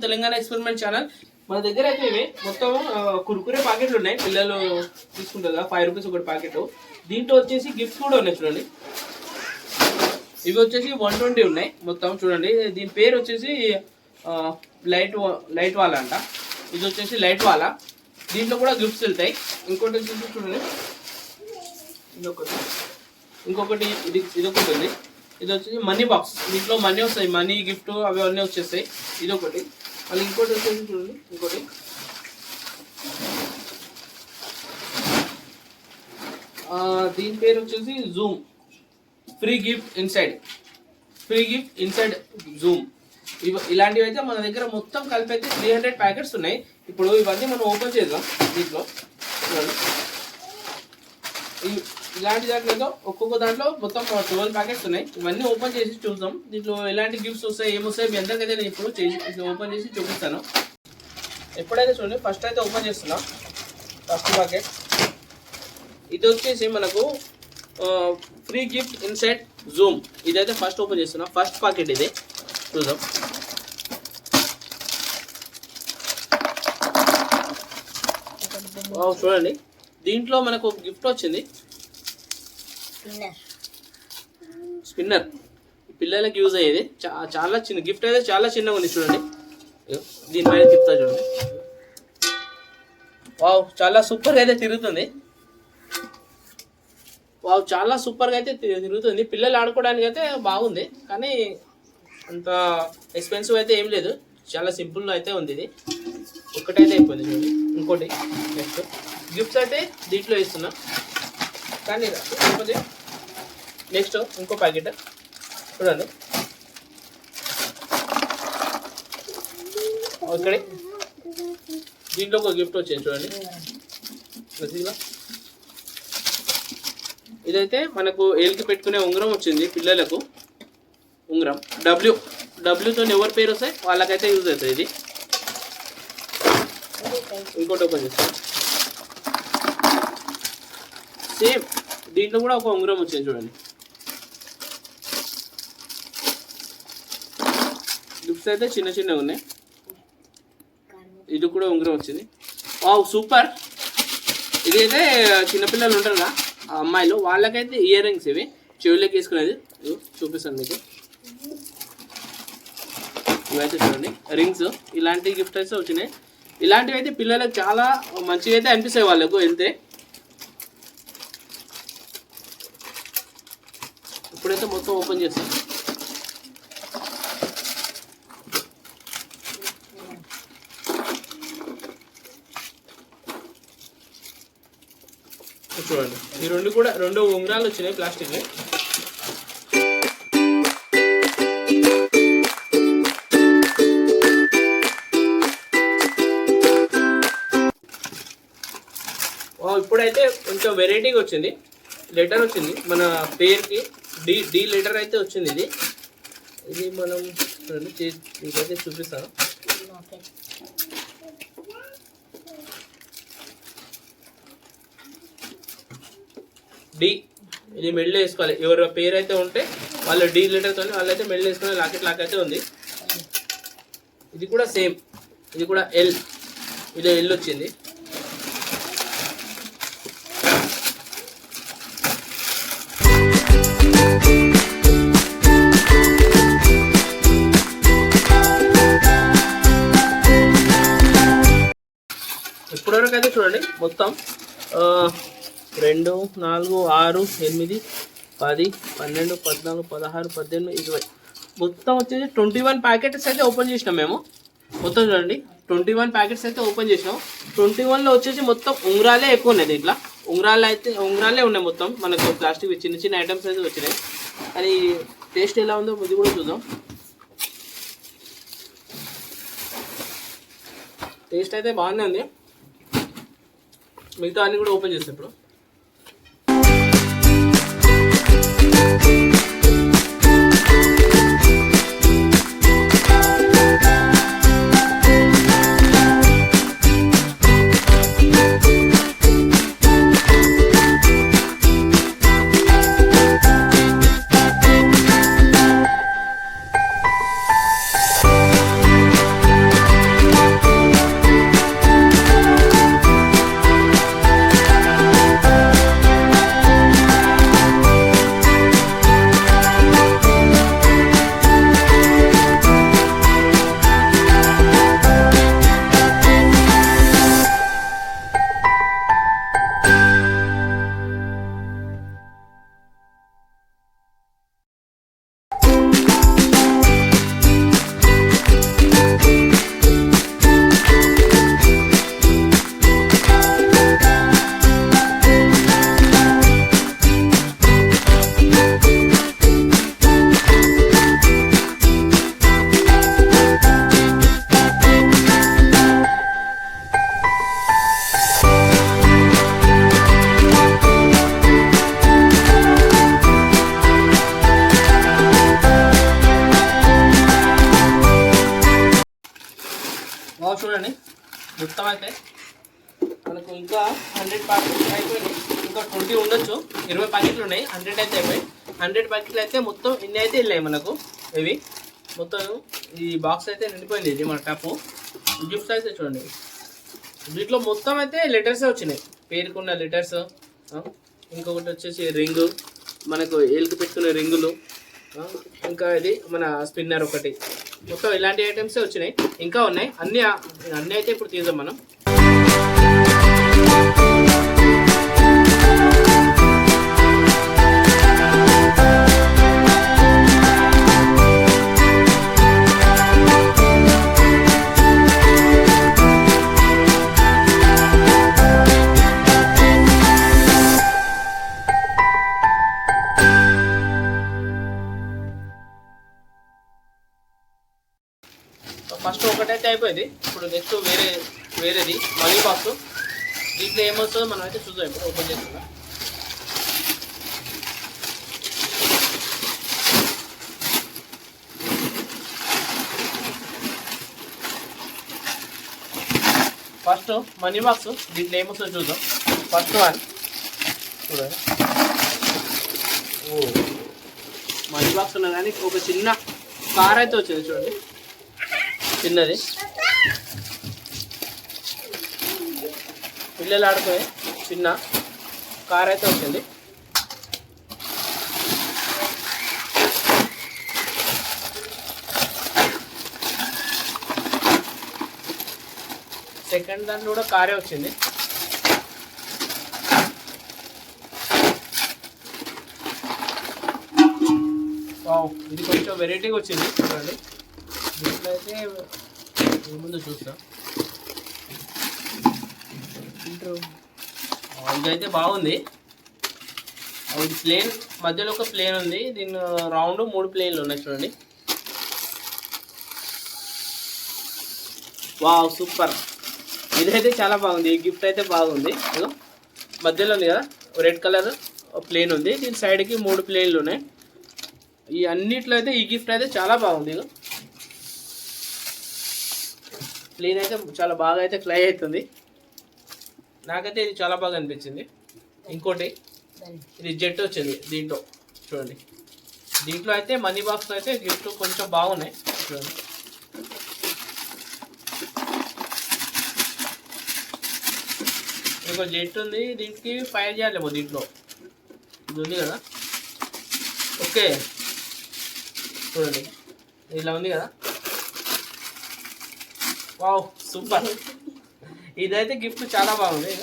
Telangana experiment channel. మన దగ్గర అయితే ఇవి మొత్తం కుర్కురే ప్యాకెట్లు ఉన్నాయి, పిల్లలు తీసుకుంటారు కదా, 5 రూపీస్ ఒకటి ప్యాకెట్. దీంట్లో వచ్చేసి గిఫ్ట్స్ కూడా ఉన్నాయి చూడండి. ఇవి వచ్చేసి 120 ఉన్నాయి మొత్తం చూడండి. దీని పేరు వచ్చేసి లైట్ వాలా అంట. ఇది వచ్చేసి లైట్ వాలా. దీంట్లో కూడా గిఫ్ట్స్ వెళ్తాయి. ఇంకోటి వచ్చేసి చూడండి, ఇంకొకటి ఇదొకటి ఉంది. ఇది వచ్చేసి మనీ బాక్స్. దీంట్లో మనీ వస్తాయి, మనీ గిఫ్ట్ అవి అన్నీ వచ్చేస్తాయి. ఇదొకటి. మళ్ళీ ఇంకోటి వచ్చేసి చూడండి, ఇంకోటి దీని పేరు వచ్చేసి Zoom free gift inside Zoom. ఇలాంటివి అయితే మన దగ్గర మొత్తం కలిపి అయితే 300 ప్యాకెట్స్ ఉన్నాయి. ఇప్పుడు ఇవన్నీ మనం ఓపెన్ చేద్దాం. దీంట్లో చూడండి, ఇలాంటి దాంట్లో ఒక్కొక్క దాంట్లో మొత్తం 12 ప్యాకెట్స్ ఉన్నాయి. ఇవన్నీ ఓపెన్ చేసి చూద్దాం దీంట్లో ఎలాంటి గిఫ్ట్స్ వస్తాయి, ఏమొస్తాయి మీ అందరికైతే నేను ఇప్పుడు ఓపెన్ చేసి చూపిస్తాను. ఎప్పుడైతే చూడండి, ఫస్ట్ అయితే ఓపెన్ చేస్తున్నాం. ఫస్ట్ ప్యాకెట్ ఇది వచ్చేసి మనకు ఫ్రీ గిఫ్ట్ ఇన్సైడ్ జూమ్. ఇదైతే ఫస్ట్ ఓపెన్ చేస్తున్నాం. ఫస్ట్ ప్యాకెట్ ఇది చూద్దాం. చూడండి, దీంట్లో మనకు ఒక గిఫ్ట్ వచ్చింది, స్పిన్నర్. పిల్లలకి యూజ్ అయ్యేది. చాలా చిన్న గిఫ్ట్ అయితే, చాలా చిన్నగా ఉంది చూడండి. దీనిపైన తిప్పుతా చూడండి. వావ్, చాలా సూపర్గా అయితే తిరుగుతుంది. చాలా సూపర్గా అయితే తిరుగుతుంది. పిల్లలు ఆడుకోవడానికి అయితే బాగుంది, కానీ అంత ఎక్స్పెన్సివ్ అయితే ఏం లేదు. చాలా సింపుల్ అయితే ఉంది. ఇది ఒక్కటైతే అయిపోయింది చూడండి. ఇంకోటి నెక్స్ట్ గిఫ్ట్స్ అయితే దీంట్లో ఇస్తున్నా, కానీ నెక్స్ట్ ఇంకో ప్యాకెట్ చూడండి. ఇక్కడ దీంట్లో ఒక గిఫ్ట్ వచ్చింది చూడండి. ఇదైతే మనకు ఏలికి పెట్టుకునే ఉంగరం వచ్చింది పిల్లలకు. ఉంగరం డబ్ల్యూతో ఎవరి పేరు వస్తాయి వాళ్ళకైతే యూజ్ అవుతుంది ఇది. ఇంకోటి ఓపెన్ చేస్తాం. సేమ్ దీంట్లో కూడా ఒక ఉంగరం వచ్చింది చూడండి. గిఫ్ట్స్ అయితే చిన్న చిన్నగా ఉన్నాయి. ఇది కూడా ఉంగరం వచ్చింది. Wow, super. ఇదైతే చిన్నపిల్లలు ఉంటారు కదా, ఆ అమ్మాయిలు, వాళ్ళకైతే ఇయర్ రింగ్స్. ఇవి చెవులకి వేసుకునేది. చూపిస్తాను మీకు. ఇవైతే చూడండి రింగ్స్. ఇలాంటి గిఫ్ట్ అయితే వచ్చినాయి. ఇలాంటివి అయితే పిల్లలకు చాలా మంచిగా అయితే అనిపిస్తాయి వాళ్ళకు వెళ్తే. ఇప్పుడైతే మొత్తం ఓపెన్ చేస్తాం. చూడండి, ఈ రెండు ఉంగరాలు వచ్చినాయి ప్లాస్టిక్. ఇప్పుడైతే కొంచెం వెరైటీగా వచ్చింది. లెటర్ వచ్చింది మన పేరుకి. డి లెటర్ అయితే వచ్చింది. ఇది మనం ఇంకైతే చూపిస్తాను. డి, ఇది మెడలో వేసుకోవాలి. ఎవరి పేరు అయితే ఉంటే వాళ్ళు డి లెటర్తో వాళ్ళైతే మెడలో వేసుకునే లాకెట్ అయితే ఉంది. ఇది కూడా సేమ్. ఇది కూడా ఎల్. ఇది ఎల్ వచ్చింది. ఇప్పటివరకు అయితే చూడండి మొత్తం 2, 4, 6, 8, 10, 12, 14, 16, 18, 20 మొత్తం వచ్చేసి 21 ప్యాకెట్స్ అయితే ఓపెన్ చేసినాం మేము. మొత్తం చూడండి 21 ప్యాకెట్స్ అయితే ఓపెన్ చేసినాం. 21లో వచ్చేసి మొత్తం ఉంగరాలే ఎక్కువ ఉన్నాయి. ఇట్లా ఉంగరాలే ఉన్నాయి మొత్తం. మనకు ప్లాస్టిక్ చిన్న చిన్న ఐటమ్స్ అయితే వచ్చినాయి. అది టేస్ట్ ఎలా ఉందో ఇది కూడా చూద్దాం. టేస్ట్ అయితే బాగానే ఉంది. మిగతా అన్ని కూడా ఓపెన్ చేస్తాం ఇప్పుడు. మొత్తం అయితే మనకు ఇంకా 100 ప్యాకెట్లు అయిపోయినాయి. ఇంకా 20 ఉండొచ్చు. 20 ప్యాకెట్లు ఉన్నాయి, 100 అయితే అయిపోయి. 100 ప్యాకెట్లు అయితే మొత్తం ఇన్ని అయితే వెళ్ళాయి మనకు. ఇవి మొత్తం ఈ బాక్స్ అయితే నిండిపోయింది. ఇది మన టప్పు గిఫ్ట్స్ అయితే చూడండి. వీటిలో మొత్తం అయితే లెటర్సే వచ్చినాయి, పేరుకున్న లెటర్స్. ఇంకొకటి వచ్చేసి రింగు, మనకు ఏలుకు పెట్టుకునే రింగులు. ఇంకా ఇది మన స్పిన్నర్ ఒకటి. మొత్తం ఇలాంటి ఐటమ్సే వచ్చినాయి. ఇంకా ఉన్నాయి అన్నీ అయితే ఇప్పుడు తీద్దాం మనం. ఫస్ట్ ఒకటైతే అయిపోయింది. ఇప్పుడు నెక్స్ట్ వేరేది మనీ బాక్స్. దీంట్లో ఏమొస్తుందో మనం అయితే చూద్దాం. ఇప్పుడు ఓపెన్ చేస్తున్నాం. ఫస్ట్ మనీ బాక్స్, దీంట్లో ఏమొస్తుందో చూద్దాం. ఫస్ట్ వన్ చూడండి. ఓ మనీ బాక్స్ ఉన్నా కానీ ఒక చిన్న కార్ అయితే వచ్చింది చూడండి, చిన్నది పిల్లలు ఆడుకునే చిన్న కార్ అయితే వచ్చింది. సెకండ్ దాంట్లో కూడా కారే వచ్చింది. ఇది కొంచెం వెరైటీగా వచ్చింది చూడండి. దీంట్లో అయితే ముందు చూస్తాం. ఇదైతే బాగుంది. ఇది ప్లేన్, మధ్యలో ఒక ప్లేన్ ఉంది. దీని రౌండ్ 3 ప్లేన్లు ఉన్నాయి చూడండి. Wow super. ఇదైతే చాలా బాగుంది. ఈ గిఫ్ట్ అయితే బాగుంది. మధ్యలో ఉంది కదా రెడ్ కలర్ ప్లేన్ ఉంది. దీని సైడ్కి 3 ప్లేన్లు ఉన్నాయి. ఈ అన్నిట్లో అయితే ఈ గిఫ్ట్ అయితే చాలా బాగుంది. ప్లేన్ అయితే చాలా బాగా అయితే ఫ్లై అవుతుంది. నాకైతే ఇది చాలా బాగా అనిపించింది. ఇంకోటి ఇది జెట్ వచ్చింది దీంట్లో చూడండి. దీంట్లో అయితే మనీ బాక్స్లో అయితే గిఫ్ట్ కొంచెం బాగున్నాయి చూడండి. ఇంకో జెట్ ఉంది, దీనికి ఫైర్ చేయాలేమో దీంట్లో. ఇది ఉంది కదా, ఓకే చూడండి ఇలా ఉంది కదా. Wow super. ఇదైతే గిఫ్ట్ చాలా బాగుంది.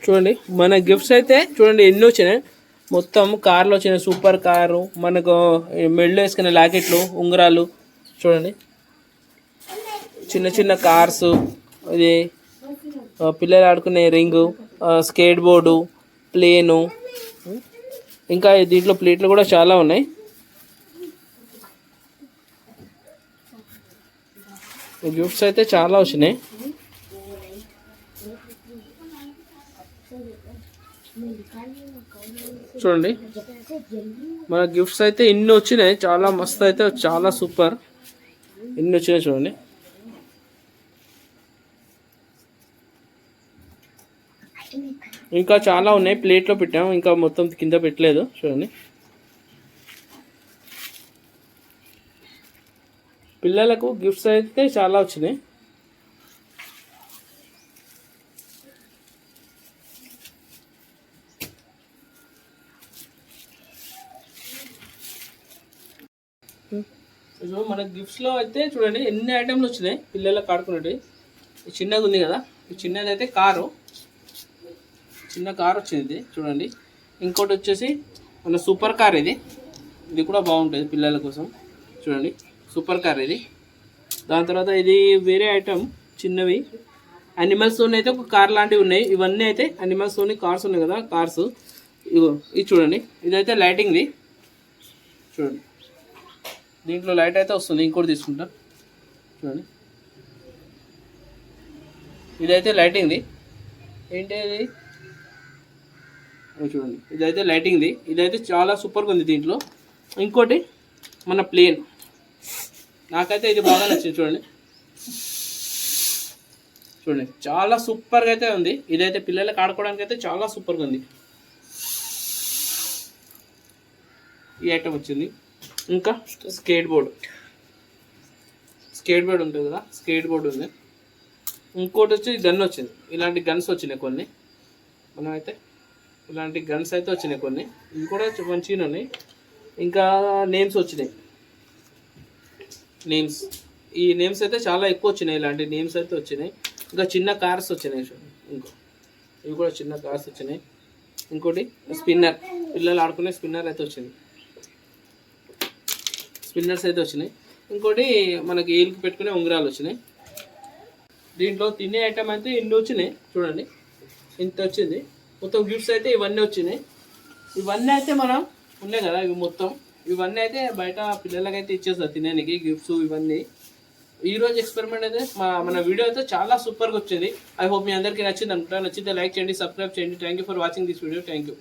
చూడండి మన గిఫ్ట్స్ అయితే చూడండి ఎన్ని వచ్చినాయి. మొత్తం కార్లో వచ్చినాయి. సూపర్ కారు, మనకు మెడలో వేసుకునే లాకెట్లు, ఉంగరాలు చూడండి, చిన్న చిన్న కార్సు, ఇది పిల్లలు ఆడుకునే రింగు, స్కేట్ బోర్డు, ప్లేను, ఇంకా దీంట్లో ప్లేట్లు కూడా చాలా ఉన్నాయి. గిఫ్ట్స్ అయితే చాలా వచ్చినాయి. చూడండి మన గిఫ్ట్స్ అయితే ఇన్ని వచ్చినాయి, చాలా మస్తు అయితే చాలా సూపర్ ఇన్ని వచ్చినాయి చూడండి. ఇంకా చాలా ఉన్నాయి, ప్లేట్లో పెట్టాము, ఇంకా మొత్తం కింద పెట్టలేదు చూడండి. పిల్లలకు గిఫ్ట్స్ అయితే చాలా వచ్చినాయి. మన గిఫ్ట్స్లో అయితే చూడండి ఎన్ని ఐటమ్లు వచ్చినాయి పిల్లలకు ఆడుకునేవి. చిన్నగా ఉంది కదా, ఈ చిన్నది అయితే కారు, చిన్న కార్ వచ్చింది చూడండి. ఇంకోటి వచ్చేసి మన సూపర్ కార్, ఇది కూడా బాగుంటుంది పిల్లల కోసం చూడండి, సూపర్ కార్ ఇది. దాని తర్వాత ఇది వేరే ఐటమ్ చిన్నవి అనిమల్స్తోనే అయితే ఒక కార్ లాంటివి ఉన్నాయి. ఇవన్నీ అయితే అనిమల్స్తోని కార్స్ ఉన్నాయి కదా, కార్స్ ఇగో ఇది చూడండి. ఇదైతే లైటింగ్ది చూడండి, దీంట్లో లైట్ అయితే వస్తుంది. ఇంకోటి తీసుకుంటా చూడండి, ఇదైతే లైటింగ్ది. ఏంటి అది చూడండి, ఇదైతే లైటింగ్ది. ఇదైతే చాలా సూపర్గా ఉంది దీంట్లో. ఇంకోటి మన ప్లేన్, నాకైతే ఇది బాగా నచ్చింది చూడండి. చూడండి చాలా సూపర్గా అయితే ఉంది. ఇదైతే పిల్లలకు ఆడుకోవడానికి అయితే చాలా సూపర్గా ఉంది. ఈ ఐటమ్ వచ్చింది. ఇంకా స్కేట్ బోర్డ్ ఉంటుంది కదా, స్కేట్ బోర్డ్ ఉంది. ఇంకోటి వచ్చి గన్ వచ్చింది. ఇలాంటి గన్స్ వచ్చినాయి కొన్ని, మనం అయితే ఇలాంటి గన్స్ అయితే వచ్చినాయి కొన్ని. ఇవి కూడా మంచిగా ఉన్నాయి. ఇంకా నేమ్స్ వచ్చినాయి, ఈ నేమ్స్ అయితే చాలా ఎక్కువ వచ్చినాయి. ఇలాంటి నేమ్స్ అయితే వచ్చినాయి. ఇంకా చిన్న కార్స్ వచ్చినాయి చూడండి, ఇవి కూడా చిన్న కార్స్ వచ్చినాయి. ఇంకోటి స్పిన్నర్, పిల్లలు ఆడుకునే స్పిన్నర్ అయితే వచ్చింది, స్పిన్నర్స్ అయితే వచ్చినాయి. ఇంకోటి మనకి ఏలుకి పెట్టుకునే ఉంగరాలు వచ్చినాయి. దీంట్లో తినే ఐటమ్ అయితే ఇన్ని వచ్చినాయి చూడండి, ఇంత వచ్చింది. మొత్తం గిఫ్ట్స్ అయితే ఇవన్నీ వచ్చినాయి. ఇవన్నీ అయితే మనం ఉన్నాయి కదా, ఇవన్నీ అయితే బయట పిల్లలకైతే ఇచ్చేస్తారు తినేనికి గిఫ్ట్స్ ఇవన్నీ. ఈరోజు ఎక్స్పెరిమెంట్ అయితే మన వీడియో అయితే చాలా సూపర్గా వచ్చింది. ఐ హోప్ మీ అందరికీ నచ్చింది అనుకుంటా. నచ్చితే లైక్ చేయండి, సబ్స్క్రైబ్ చేయండి. Thank you for watching this video. Thank you.